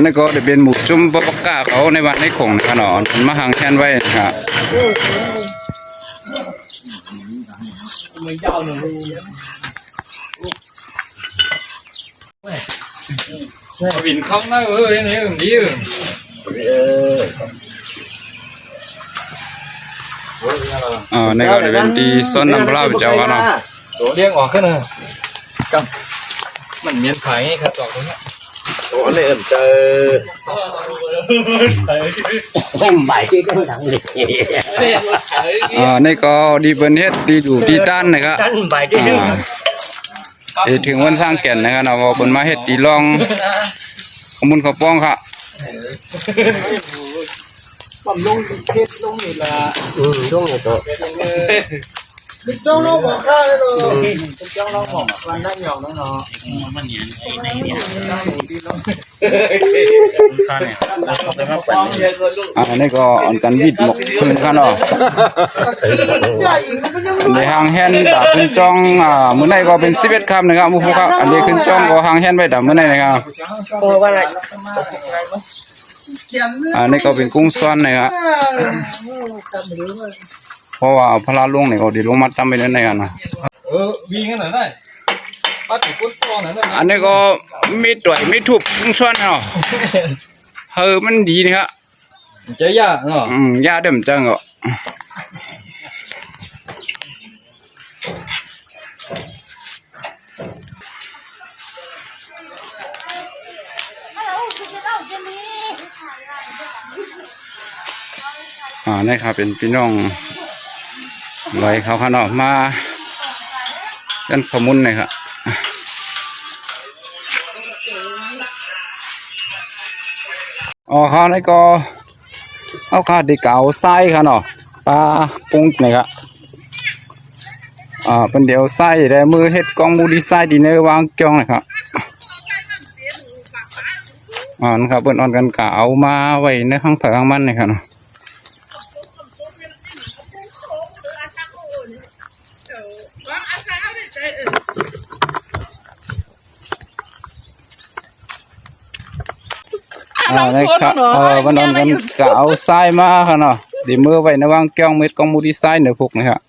นี้ก็จะเป็นหมูจุ่มปลาก้าเขาในวันในของนะครับเนาะมาหางแคนไว้นะครับวินเข้าหน้านี่ดีนี่ก็จะเป็นตีส้นน้ำปลาไปเจ้ากันเนาะตัวเลี้ยงออกขึ้นเลยกับมันเมียนไผ่ครับต่อตรงนี้ตัวนี้เจอใบที่ก็ดังเลยนี่ก็ดีเบิร์นเฮ็ดดีดูดีด้านนะครับใบที่ถึงวันสร้างแก่นนะครับเราบนมาเฮ็ดดีลองขมุนข้าวป้องค่ะผมลงเฮ็ดลงนี่ละลงเลยตัวจ้องเราบอกข้าเลยจ้องเราบอกวันนั่งหยอกนั่งเนาะมันเห็นในเนี่ยนี่ก็อ่อนกันวิดหมกคืนกันเนาะในหางแฮนดาบขึ้นจ้องมื้อไหนก็เป็น11คำนะครับมุกครับอันนี้ขึ้นจ้องก็หางแฮนไว้ดามื้อไหนนะครับนี่ก็เป็นกุ้งซ้อนนะครับเพราะว่าพลาลงเนี่ยเขาดีลงมาตั้มไปนั่นเองนะวิ่งกันหน่อยได้ป้าติดกุ้งซ้อนหน่อยอันนี้ก็ไม่ต่อยไม่ทุบกุ้งซ้อนเนาะมันดีนะครับเจ๊ยาเนาะยาเดิมจังอ่ะนี่ครับเป็นพี่น้องลอยเขาข้างนอกมากันขมุนเลยครับเขานี่ก็เอาข้าดีเก่าไส้ค่ะเนาะปลาปุ้งนี่ครับเป็นเดี๋ยวไส้ได้มือเฮ็ดกองบูดีไส้ดีเนอร์วางจ้องเลยครับนะครับเปิ้นอ่อนกันเก่ามาไว้ในข้างเผาข้างมันเลยครับเนาะนี่ครับวันนั้นกันก็เอาทรายมาค่ะเนาะดีมือไว้ในวางแก้วเม็ดกองมูดีทรายเหนือพุกนะครับ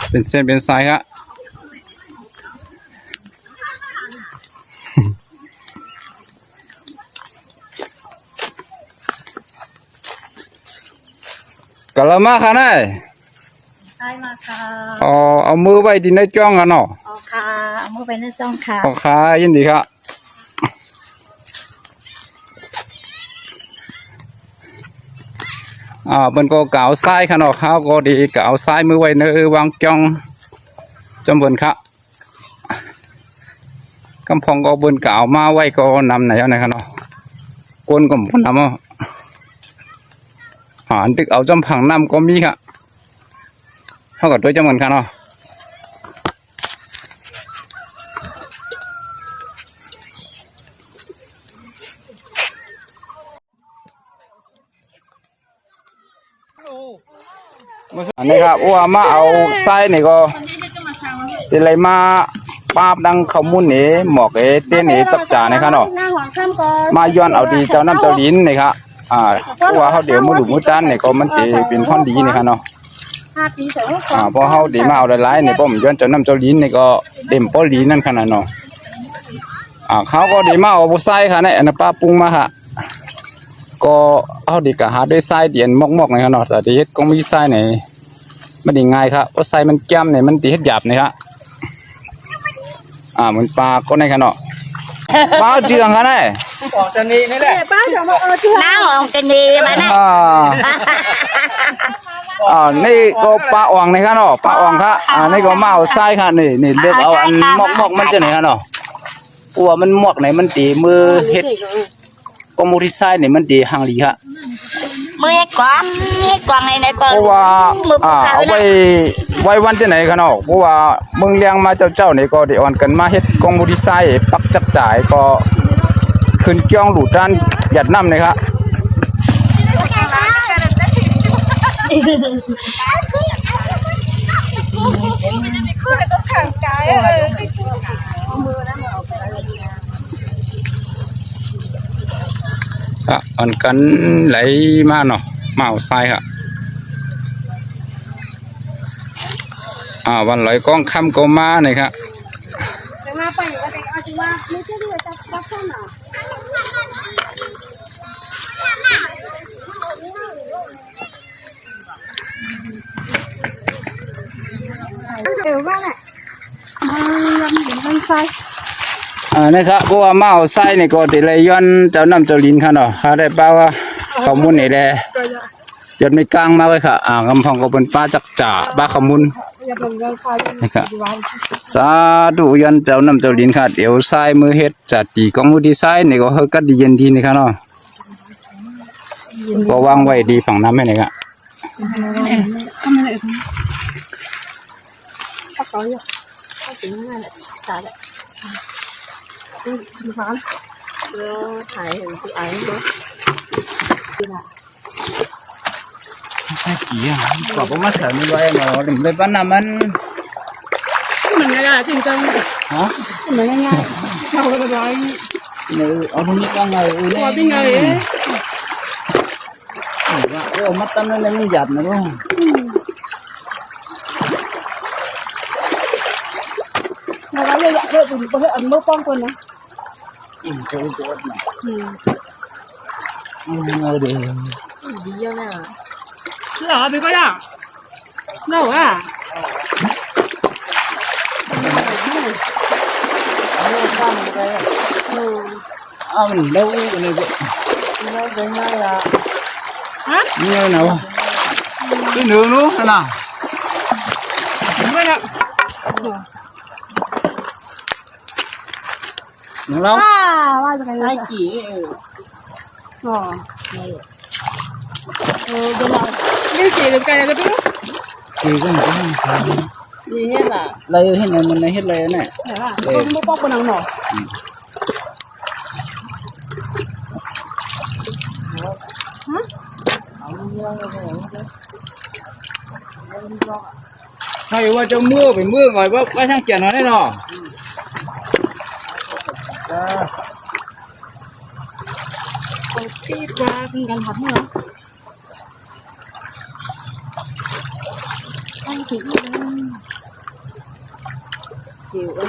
เป็นเส้นเป็นทรายครับกะละมาค่ะนายใช่มาค่ะเอามือไว้ที่ในจ้องค่ะเนาะค่ะเอามือไว้ในจ้องค่ะค่ะยินดีครับเป็นก็เก่าทรายขนาดข้าวก็ดีเก่าทรายมือไว้เนื้อวางจ้องจำบนครับกำพองก็บนเก่ามาไว้ก็นำไหนเอาไหนขนาดก้นก็บนนำอันตึกเอาจำผังนำก็มีครับเท่ากับตัวจำบนขนาดอันนี้ครับว่ามาเอาไส้นี่ก็เป็นอะไรมาปาบดังขมุนนี่หมอกเต้นนี่จักจ่านะครับเนาะมาย้อนเอาดีเจ้าน้ำเจ้าลิ้นนี่ครับว่าเขาเดี๋ยวมือหลุมมือด้านนี่ก็มันจะเป็นข้อนดีนี่ครับเนาะเพราะเขาเดี๋ยวมาเอาหลายๆนี่ผมย้อนเจ้าน้ำเจ้าลิ้นนี่ก็เต็มป้อลิ้นนั่นขนาดเนาะเขาก็เดี๋ยวมาเอาไส้ค่ะเนี่ยอันนั้นป้าปรุงมาค่ะก็เอาดีกะหาด้วยไส้เดียนมอกๆนะครับเนาะแต่ที่เฮ็ดก็มีไส้ไหนมันดีง่ายครับเพราะไส้มันแก้มเนี่ยมันตีเฮ็ดหยาบนี่ครับเหมือนปลาก็ในขนาดปลาเจืองค่ะเนี่ยออกจะนีนี่แหละป้าจะมาน้าออกจะนีมาเนี่ยนี่ก็ปลาอ่องในขนาดปลาอ่องค่ะนี่ก็มาเอาไส้ค่ะนี่เลือกเอาอันมอกมันจะไหนขนาดตัวมันมอกไหนมันตีมือเฮ็ดก็มูที่ไส้เนี่ยมันดีห่างดีค่ะมือกวางในกวางเพราะว่าเอาไว้วันจะไหนกันเนาะเพราะว่ามึงเลี้ยงมาเจ้าเนี่ยก็เดี๋ยวอ่อนกันมาเฮ็ดกองมูที่ไส้ปักจักจ่ายก็ขึ้นเกี้ยงหลุดด้านหยัดน้ำเลยครับ ครับอ่อนกันไหลมาเนาะมาเอาทรายครับวันลอยกองคำก็มาเนี่ยครับนะครับเพราะว่ามาเอาไส้เนี่ยก็ติเลยย้อนเจ้าน้ำเจ้าลินค่ะเนาะเขาได้ป่าว่าข้อมูลนี่แหละย้อนไม่กลางมากเลยค่ะกำพองก็เป็นป้าจักจ่าป้าข้อมูลนะครับสาธุย้อนเจ้าน้ำเจ้าลินค่ะเดี๋ยวไส้มือเฮ็ดจัดตีกองมือดีไซน์นี่ก็เฮากัดดีเย็นดีนี่ค่ะเนาะก็วางไว้ดีฝั่งน้ำไม่ไหนครับใช่กี่อ่ะกว่าผมมาเสริมนี่ไว้เนาะถึงเลยปั้นน้ำมันง่ายๆจริงจังฮะมันง่ายๆเราก็ร้อยเนี่ยเอาตรงนี้ก็ไงเนี่ยว่าเป็นไงว่ามัดตั้งนั่นมันหยัดนะลูกเราเลยอยากเลิกถึงไปอันเมื่อป้องคนนะตัวนะเอาเดี๋ยวดีเยอะเลยเหรอเป็นก็ยากเน่าอ่ะmình đâu cái này vậy nó cái này là hả như nào cái nướng nữa thế nào đúng rồi đó đúng không bao giờ cái chỉ bên nào cái chỉ được cái này đúng thì cái này gì hết là đây hết này mình này hết này này không có bóc con nào nọ hay qua trong mưa phải mưa ngồi bác sang chèn nó đấy nọ tiếp qua gần hẳn nữa anh chỉ chịu đó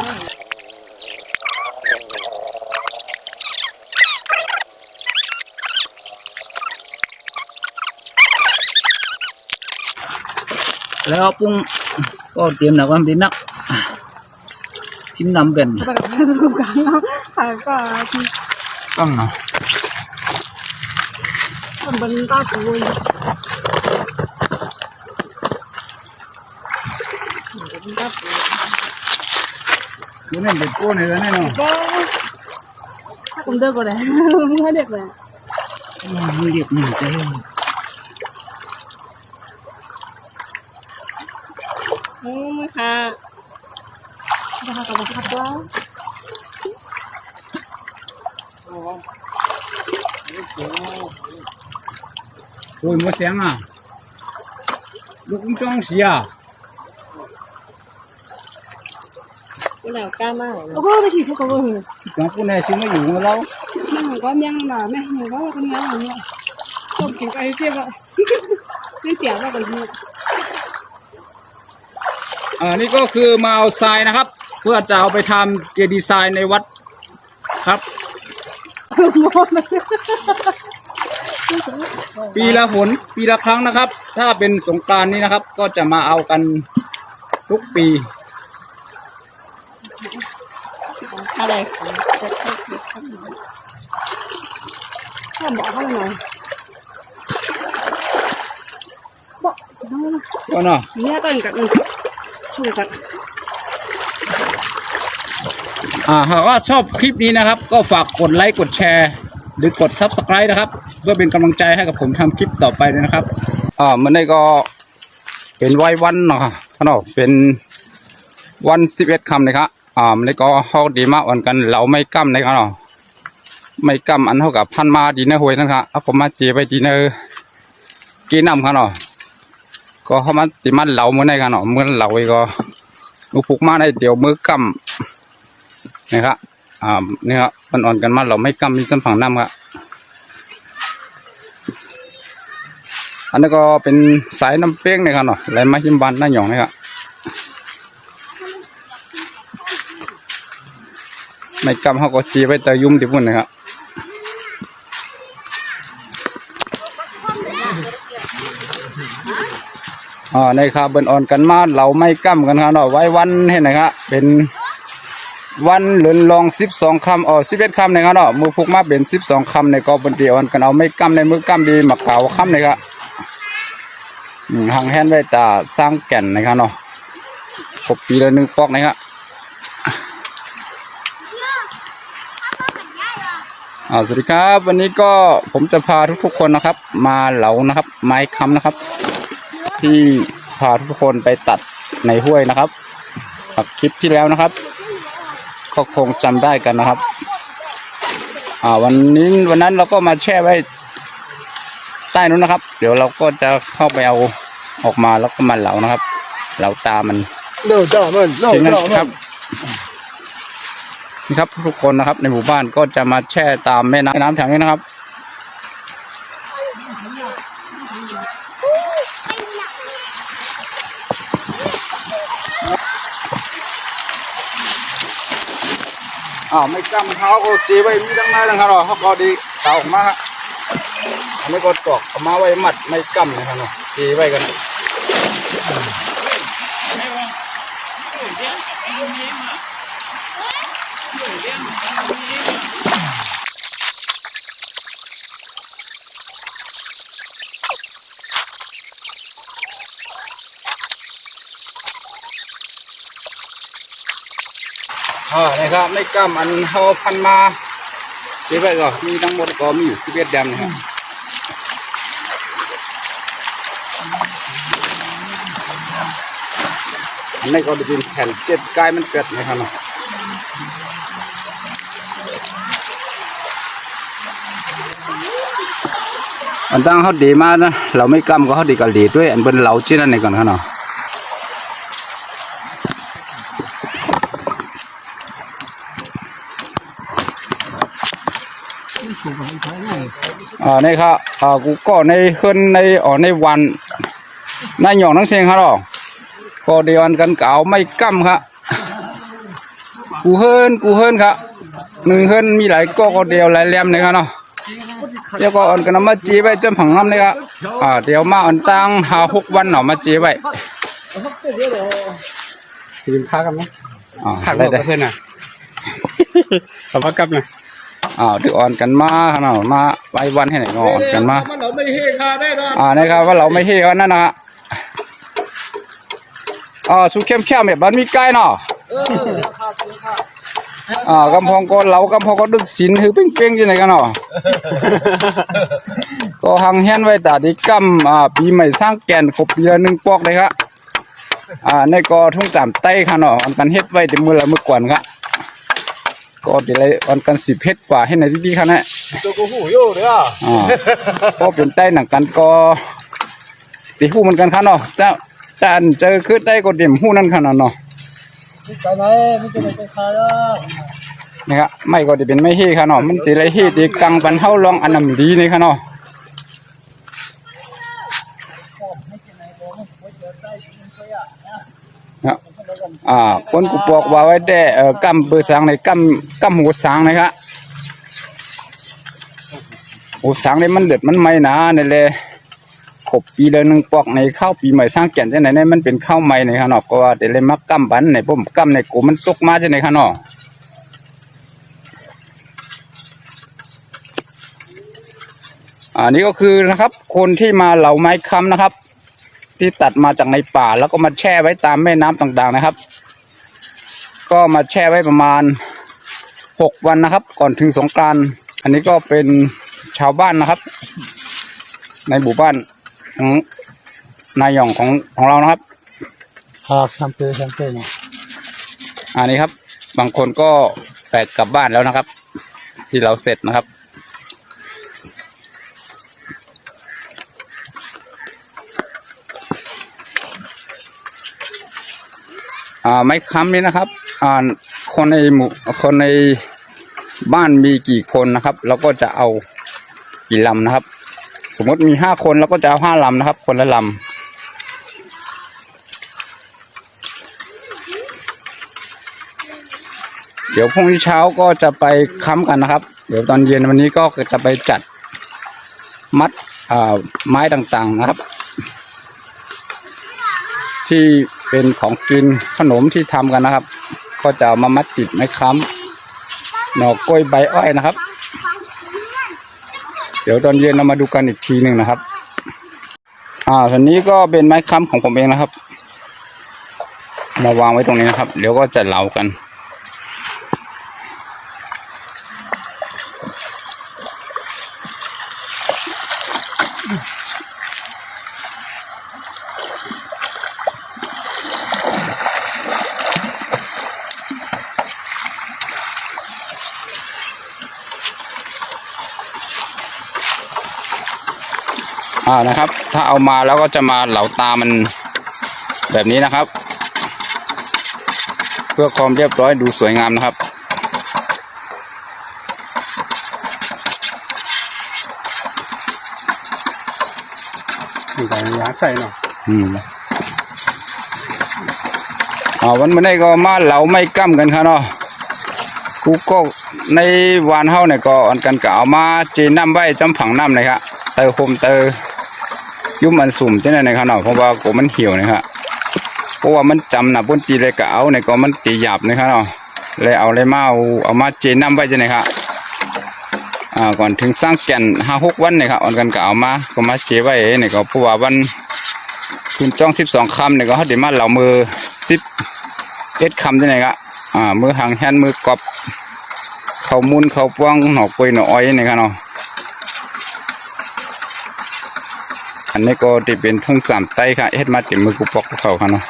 แล้วปุ้งก็เตรียมหนักความดีนักทิ้มน้ำเป็นcũng cắn nó phải cóต้องเนาะcòn bên ta cũng cái này bị cô này này nọ cũng được rồi đấy không có được rồi không được nhiều chơi mới ha ra cả một hạt quá ôi mua sáng à lúc cũng trong xí à cái nào cam á có cái gì không có rồi cái con này chứ mới dùng lâu nhưng có miếng mà mẹ nhiều quá con nhớ là nhẹ không chỉ cái kia vậy cái chẻo ra cái gì นี่ก็คือมาเอาทรายนะครับเพื่อจะเอาไปทำเจดีย์ทรายในวัดครับปีละหนปีละครั้งนะครับถ้าเป็นสงกรานต์นี้นะครับก็จะมาเอากันทุกปีอะไรข้าบอกเขาหน่อยบอกก็เนาะเนี่ยก็กันช่วยกันหากว่าชอบคลิปนี้นะครับก็ฝากกดไลค์กดแชร์หรือกด Subscribe นะครับเพื่อเป็นกำลังใจให้กับผมทำคลิปต่อไปด้วยนะครับเมื่อนี้ก็เป็นวันเนาะเป็นวัน11 ค่ำนะครับมันนี้ก็เฮาดีมากวันกันเราไม่กั้มนะครับเนาะไม่กั้มอันเท่ากับพันมาดีนะหวยนะครับผมมาเจไปดีเนอกินน้ำครับเนาะก็เขามาตีมันเหลาเมื่อไหร่กันเนาะเมื่อเหลาก็อุปกมาในเดี๋ยวมือกำนะครับนี่ครับมันอ่อนกันมาเราไม่กำมีจำฝั่งน้ำครับ อันนี้ก็เป็นสายน้ำเป้งนะครับเนาะไหลมาหิมบันหน้าหยองนะครับไม่กำเขาก็จีไว้แต่ยุ่มที่พุ่นนะครับในคาเบินอ่อนกันมาเราไม่กำกันครับเนาะไว้วันเห็นนะครับเป็นวันเลือนลอง12 คำ11 คำนะครับเนาะมือพุกมาเป็น12 คำในก็บนเดียวกันเอาไม่กำในมือกำดีมาเก่าคำนะครับหางแฮนไว้ตาสร้างแก่นนะครับเนาะครบปีละ1 ปอกนะครับสวัสดีครับวันนี้ก็ผมจะพาทุกๆคนนะครับมาเหลานะครับไม้ค้ำนะครับที่พาทุกคนไปตัดในห้วยนะครับคลิปที่แล้วนะครับก็คงจำได้กันนะครับวันนั้นเราก็มาแช่ไว้ใต้นู้นนะครับเดี๋ยวเราก็จะเข้าไปเอาออกมาแล้วก็มาเหลานะครับเหลาตามันจริงนะครับนี่ครับทุกคนนะครับในหมู่บ้านก็จะมาแช่ตามแม่น้ำแถวนี้นะครับไม่กำเขาก็จีไว้มีทั้งนั้นนะครับเขาก็ดีเต่าออกมาครับอันนี้ก็ตอกเอามาไว้มัดไม่กำนะครับจีไว้กันนี่ครับไม่กำอันเขาพันมาเจ๊ไปก่อนมีทั้งหมดก็มีอยู่11 แดมนะครับอันนี้ก็จะเป็นแผ่น7 กายมันเกิดนะครับเนาะอันตั้งเขาดีมากนะเราไม่กำก็เขาดีกับดีด้วยอันเป็นเหลาชิ้นนั่นเองก่อนครับเนาะนี่ครับกูก็ในขึ้นในวันนายหยองทั้งเสียงครับหรอก็เดียวกันเก่าไม่กั้มครับกูเฮิรนครับ1 เฮิรนมีหลายก็เดียวหลายแหลมเลยครับเนาะเดี๋ยวก็อ่อนกันมาจีไว้จนผังน้ำเลยครับเดี๋ยวมาอ่อนตั้ง6 วันหน่อมาจีไว้กินข้าวกันไหมข้าวได้เพื่อนน่ะขอบคุณครับนะที่อ่อนกันมาขนาดมาไว้วันให้ไหนอ่อนกันมาเราไม่เฮคาได้นะนะครับว่าเราไม่เฮกันนั่นนะฮะสุเข้มแบบบ้านมีไก่เนาะกำพองก็เรากำพองก็ดึกสินถือเป้งๆที่ไหนกันเนาะก็หังแฮนไว้แต่ที่กำปีใหม่สร้างแก่นครบปีละ1 ปอกเลยครับในก็ทุ่งจามไต้ค่ะเนาะอันกันเฮ็ดไว้ในมือละมือก่อนครับก็เดี๋ยวอันกัน10 เฮ็ดกว่าให้ในดีๆครับนะตัวกูหูโย่เลยก็เป็นใต้หนังกันก็ตีหู้เหมือนกันครับเนาะจะอันเจอคือได้ก็เดี่ยมหู้นั่นขนาดเนาะไปไหนไม่จะไปขายนี่ครับไม่ก็จะเป็นไม่เฮ่ครับเนาะมันตีไรเฮ่ตีกังปันเท่าลองอันนำดีนี่ครับเนาะคนกูบอกว่าไว้ได้กำเบอร์สังในกำหัวสังนะครับหัวสังในมันเดือดมันไม่หนาเนี่ยเลยครบปีละ1 ปอกในข้าวปีใหม่สร้างแก่นจะไหนเนี่ยมันเป็นข้าวใหม่ในขนาดก็ว่าแต่เลยมักกำบันในผมกำในกูมันตกมาจะไหนขนาดนี่ก็คือนะครับคนที่มาเหลาไม้ค้ำนะครับที่ตัดมาจากในป่าแล้วก็มาแช่ไว้ตามแม่น้ำต่างๆนะครับก็มาแช่ไว้ประมาณ6 วันนะครับก่อนถึงสงกรานต์อันนี้ก็เป็นชาวบ้านนะครับในหมู่บ้านของนายหยองของเรานะครับแชมเปญเนี่ยอันนี้ครับบางคนก็แปลกกลับบ้านแล้วนะครับที่เราเสร็จนะครับไม้ค้ำนี้นะครับคนในบ้านมีกี่คนนะครับเราก็จะเอากี่ลำนะครับ สมมติมี5 คนแล้วก็จะเอา5 ลำนะครับ คนละลำเดี๋ยวพรุ่งนี้เช้าก็จะไปค้ำกันนะครับเดี๋ยวตอนเย็นวันนี้ก็จะไปจัดมัดไม้ต่างๆนะครับที่เป็นของกินขนมที่ทำกันนะครับ ก็จะเอามามัดติดไม้ค้ำหน่อกล้วยใบอ้อยนะครับเดี๋ยวตอนเย็นเรามาดูกันอีกทีหนึ่งนะครับส่วนนี้ก็เป็นไม้ค้ำของผมเองนะครับมาวางไว้ตรงนี้นะครับเดี๋ยวก็จะเหลากันนะครับถ้าเอามาแล้วก็จะมาเหลาตามันแบบนี้นะครับเพื่อความเรียบร้อยดูสวยงามนะครับมีแต่ยาใส่เนาะวันเมื่อนี้ก็มาเหลาไม่กั้มกันครับเนาะกูก็ในวานเฮาเนี่ยก็อันกันก็เอามาเจน้ำไว้จำผังน้ำเลยครับเตอโคมเตอยุ่มมันสุ่มเช่นนั้นนะครับเนาะเพราะว่ากูมันเหี่ยวนะครับเพราะว่ามันจำหนาบนตีเลยก็เอาเนี่ยก็มันตีหยาบนะครับเนาะเลยเอาเลยมาเอามาเจน้ำไว้เช่นไรครับก่อนถึงสร้างแก่น5-6 วันเนี่ยครับอันกันก็เอามาก็มาเจไว้เนี่ยก็เพราะว่าวันคุณจ้อง12 คำเนี่ยก็เขาเดี๋ยวมาเหลามือ11 คำเช่นไรครับมือหางแฮนมือกอบเขามุนเขาป้วงหนอกกล้วยหนออ้อยเนี่ยครับเนาะอันนี้ก็จะเป็นทุ่งสามไต้ค่ะเฮ็ดมาเต็มมือกุปอกเขาค่ะเนาะ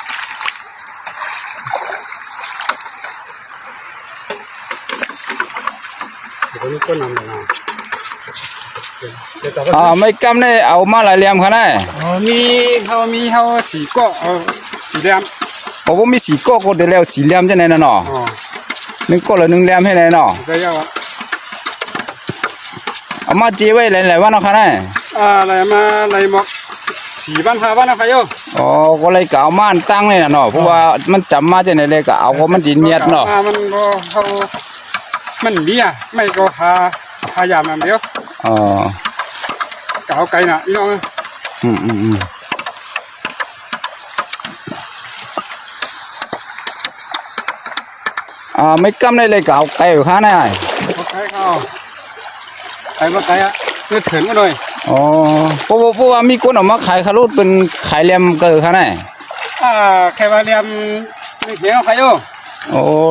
ไม่กำเนี่ยเอามาหลายเหลี่ยมค่ะนะมีเขาสีเกาะสีเหลี่ยมผมมีสีเกาะก็เดี๋ยวแล้วสีเหลี่ยมจะไหนน่ะเนาะ1 เกาะหรือ1 เหลี่ยมให้ไหนเนาะเอามาจีไว้หลายๆวันเนาะค่ะนะอะไรมาอะไรหมก4 วัน 5 วันนะใครโยก็เลยกเอาม่านตั้งเลยนะเนาะเพราะว่ามันจำมาจากไหนเลยก็เอาก็มันดินเนียดเนาะมันก็เขามันดีอ่ะไม่ก็หายามอย่างเดียวเก่าไกลน่ะพี่น้องไม่กำได้เลยก็เอาไกลอยู่ข้างในไกลเขาไกลมาไกลอ่ะเพื่อถึงมาหน่อยเพราะว่ามีคนออกมาขายคารุดเป็นขายเหลี่ยมเกิดข้างในใครมาเหลี่ยมเหี่ยวใครโย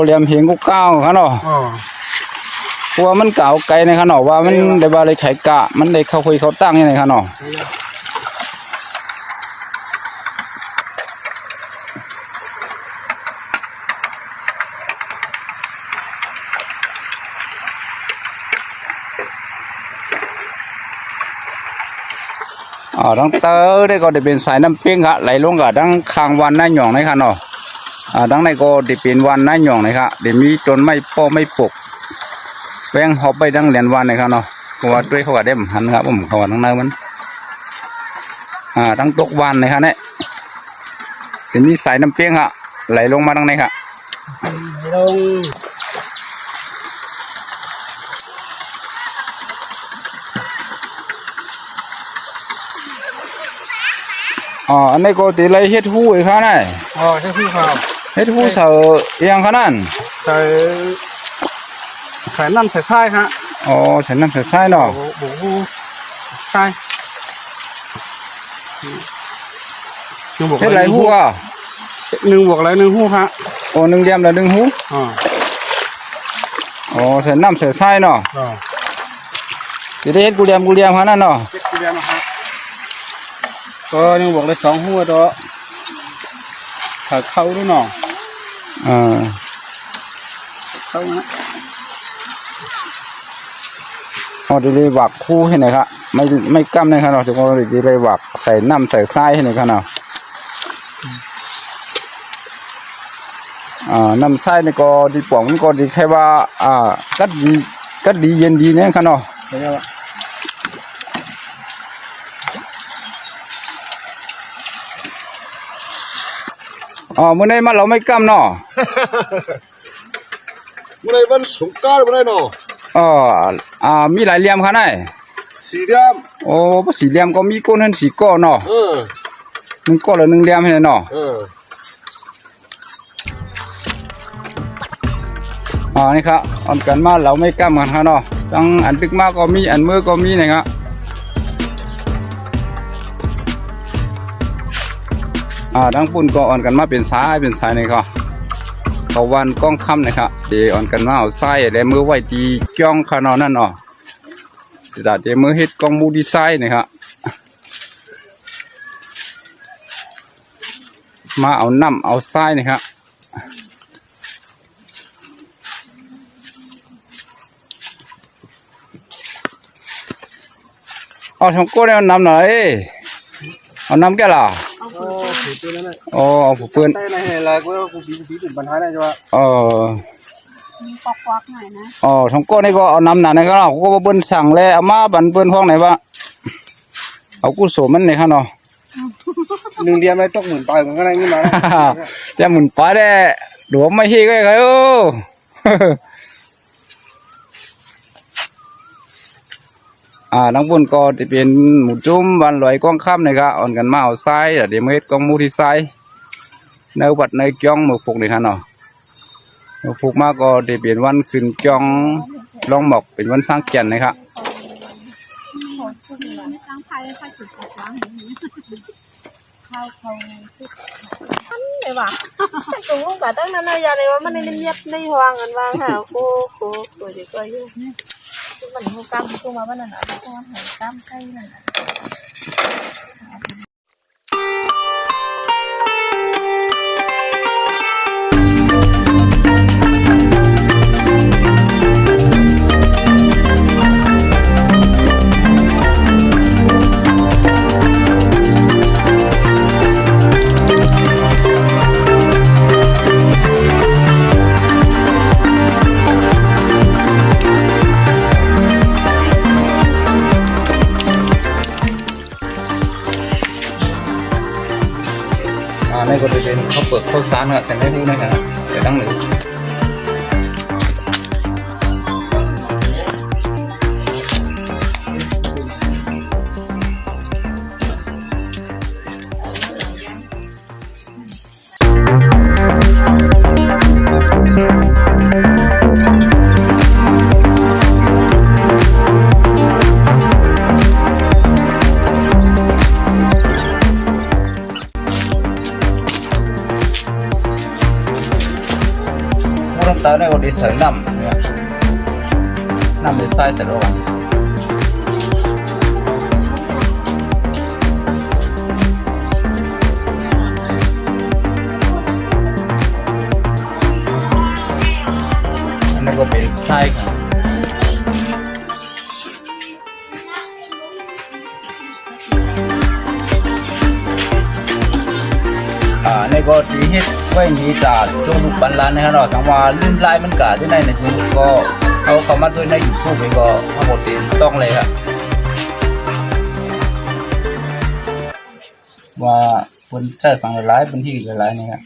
เหลี่ยมเหี่ยงกุ๊กก้าวข้างนอกเพราะว่ามันเก่าไกลในข้างนอกว่ามันได้บาเลยไข่กะมันได้เข้าคุยเขาตั้งยังไงข้างนอกดังเตอได้ก็ได้เป็นสายน้ำเปี้ยงครับไหลลงกับดังคางวันน้าหย่องนะครับเนาะดังในก็ได้เป็นวันน้าหย่องนะครับเดี๋ยวมีจนไม่ป้อไม่ปกแวงหอบไปดังเหรียญวันนะครับเนาะเพราะว่าด้วยเขาก็ได้หันครับผมเขาว่าทั้งนั้นมันดังตกวันนะครับเนี่ยเดี๋ยวมีสายน้ำเปี้ยงครับไหลลงมาดังไหนครับลงอันนี้ก็ตีไรเฮ็ดหู้อีกครับนี่เฮ็ดหู้ครับเฮ็ดหู้เสือยังขนาดใส่น้ำใส่ทรายฮะใส่น้ำใส่ทรายเนาะหูทรายเฮ็ดไรหู้1 บวกอะไร1 หู้ฮะ1 เหลี่ยมแล้ว1 หู้ใส่น้ำใส่ทรายเนาะจะได้เฮ็ดกูเหลี่ยมขนาดเนาะก็1 บวกเลย2 หู้ตัวถ้าเข้าด้วยเนาะเข้านะดีเลยวักคู่ให้หน่อยครับไม่กำเลยครับเนาะจะก็ดีเลยวักใส่น้ำใส่ทรายให้หน่อยครับเนาะน้ำทรายนี่ก็ดีป่องมันก็ดีแค่ว่ากัดดีเย็นดีเนี่ยครับเนาะ อ๋อมื้อนี้มาเราไม่กำเนาะ เมื่อไรวันสงกรานต์เมื่อไรเนาะ อ๋อมีหลายเหลี่ยมค่ะนาย สี่เหลี่ยม โอ้สี่เหลี่ยมก็มีก้นหันสีก้อเนาะหนึ่งก้อหรือหนึ่งเหลี่ยมให้เนาะนี่ครับออนกันมาเราไม่กำกันค่ะเนาะตั้งอันตึกมาก็มีอันมือก็มีนะครับดังปุ่นก็อ่อนกันมาเป็นสายนี่ครับเขาวันก้องค่ำนะครับเดี๋ยวอ่อนกันมาเอาไส้และมือไว้ดีจ้องขนาดนั่นเนาะเดี๋ยวมือเฮ็ดกองมูดีไซน์นะครับมาเอาน้ำเอาไส้นะครับเอาชงโก้เนี่ยน้ำหน่อยเอาน้ำแก่ละเอาผู้เพื่อน ได้ในอะไรก็กูบีเป็นปัญหาได้จ้ะ มีกวักหน่อยนะ ชงโก้นี่ก็เอาน้ำหนาเนี่ยก็เราก็เบิ้ลสั่งเลยเอามาบันเบิ้ลห้องไหนวะเอากู้โสมันเนี่ยครับเนาะ หนึ่งเหลี่ยมได้ตกหมื่นไปเหมือนกันนี่มา จะหมุนไปได้หลวมไม่ฮีก็ไงโอ้น้องบุญก็จะเป็นหมูจุ่มวันลอยกองค่ำนะครับอ่อนกันมาเอาไส้เดี๋ยวมาเฮ็ดกองมูที่ไส้เนื้อวัดเนื้อจ้องมือผูกนี่ครับเนาะมือผูกมาก็จะเป็นวันขึ้นจ้องลองหมอกเป็นวันสร้างแก่นนะครับ ตั้งไฟค่อยจุดกว้างเข้าทันเลยว่ะตรงกับตั้งนั้นเลยอะไรว่ามันในเงียบในวางกันวางหาโค้เดี๋ยวก็ยุ่งมันหูกล้ามตัวมาบ้านนั่นอ่ะตัวหูกล้ามใกล้นั่น นี่ก็จะเป็นข้าวเปลือกข้าวสารนะครับใส่ในหูนะครับใส่ดังหนึ่งตอนนี้ก็ได้ใส่น้ำเนี่ยน้ำในไส้ใส่ลงอันนี้ก็เป็นไส้ครับในก็ที่เฮ็ดไว้นี้จากช่วงปันร้านนะครับเนาะทั้งว่าลื่นลายมันกาที่ในสมุดก็เอาเข้ามาด้วยใน YouTube ไปก็ทั้งหมดเป็นต้องเลยครับว่าคนใช้สั่งหลายพื้นที่หลายๆนะครับ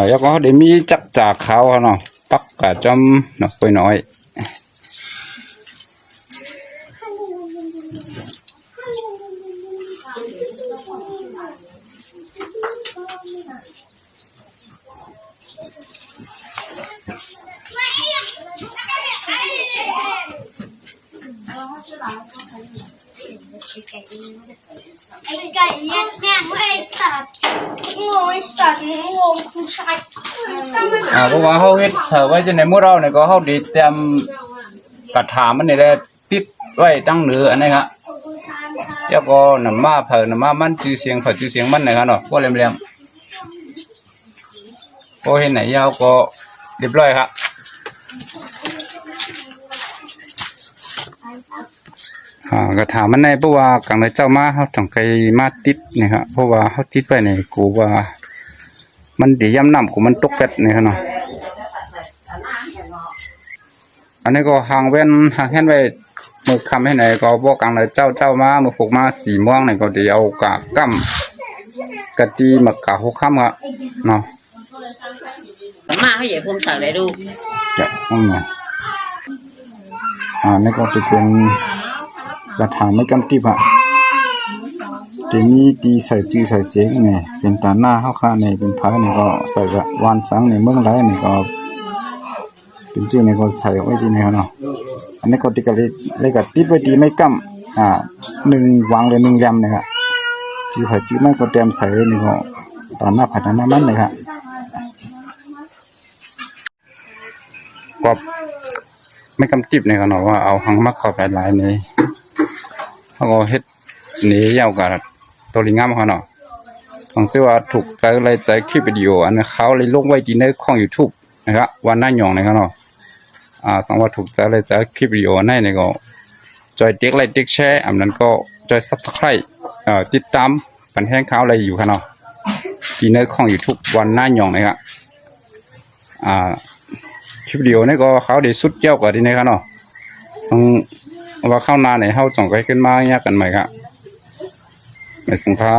แล้วก็เดี๋ยวมีจักจากเขาเนาะปักกะจอมเนาะไปหน่อยไอ้ไก่เย็ดแม่งไอ้สัตว์งงไอ้สัตว์งงผู้ชายเพราะว่าเขาเฮ็ดเสิร์ฟไว้จนในมื้อเราเนี่ยก็เขาดีเตรียมกระถามันนี่แหละติดไว้ตั้งเหนืออันนี้ครับแล้วก็น้ำมาเผาน้ำมามันชื่อเสียงเผาชื่อเสียงมันนะครับเนาะพวกเลี้ยง พอเห็นไหนยาวก็เรียบร้อยครับก็ถามมันในเพราะว่ากังเลยเจ้ามาเขาต้องไกมาติดนะครับเพราะว่าเขาติดไปในกูว่ามันเดี๋ยวย้ำน้ำกูมันตกเป็ดนี่ครับเนาะอันนี้ก็ห่างเว้นห่างแค่ไว้มือคำให้ไหนก็บอกกังเลยเจ้ามามือผูกมาสีม่วงไหนก็เดี๋ยวเอากะกั้มกะตีมากะหัวค่ำครับเนาะมาเขาใหญ่ภูมิศักดิ์เลยดูจะไงนี่ก็จะเป็นกระถางไม่กำติบอ่ะจะมีตีใส่จื้อใส่เสียงเนี่ยเป็นตาหน้าเข้าข้าเนี่ยเป็นพายเนี่ยก็ใส่กับวานสังเนี่ยเมื่อไรเนี่ยก็เป็นจื้อเนี่ยก็ใส่ไว้ที่เนี่ยเนาะอันนี้ก็ติดกับเลยกับติดไว้ดีไม่กำหนึ่งวางเลยหนึ่งยำเนี่ยครับจื้อผัดจื้อไม่ก็เตรียมใส่เนี่ยก็ตาหน้าผัดตาหน้ามันเลยครับก็ไม่กำติบเนี่ยก็เนาะว่าเอาหังมักกรอบหลายๆนี่เขาก็เฮ็ดนี่ยาวกับตัวลิงงามเขาเนาะสังเกตว่าถูกใจเลยใจคลิปวิดีโออันนี้เขาเลยลงไว้ที่ในช่อง YouTube นะครับวันหน้าหยองนะครับเนาะสังว่าถูกใจเลยใจคลิปวิดีโอในนี่ก็จอยติ๊กไลค์ติ๊กแชร์อันนั้นก็จอย Subscribe ติดตามปันแห้งข่าวอะไรอยู่ครับเนาะที่ในช่อง YouTube วันหน้าหยองนะครับคลิปวิดีโอนี่ก็เขาได้สุดยอดกว่าที่นี่ครับเนาะสังว่าเข้านาในเฮาจ่องไปขึ้นมาแยกกันใหม่ครับในสินค้า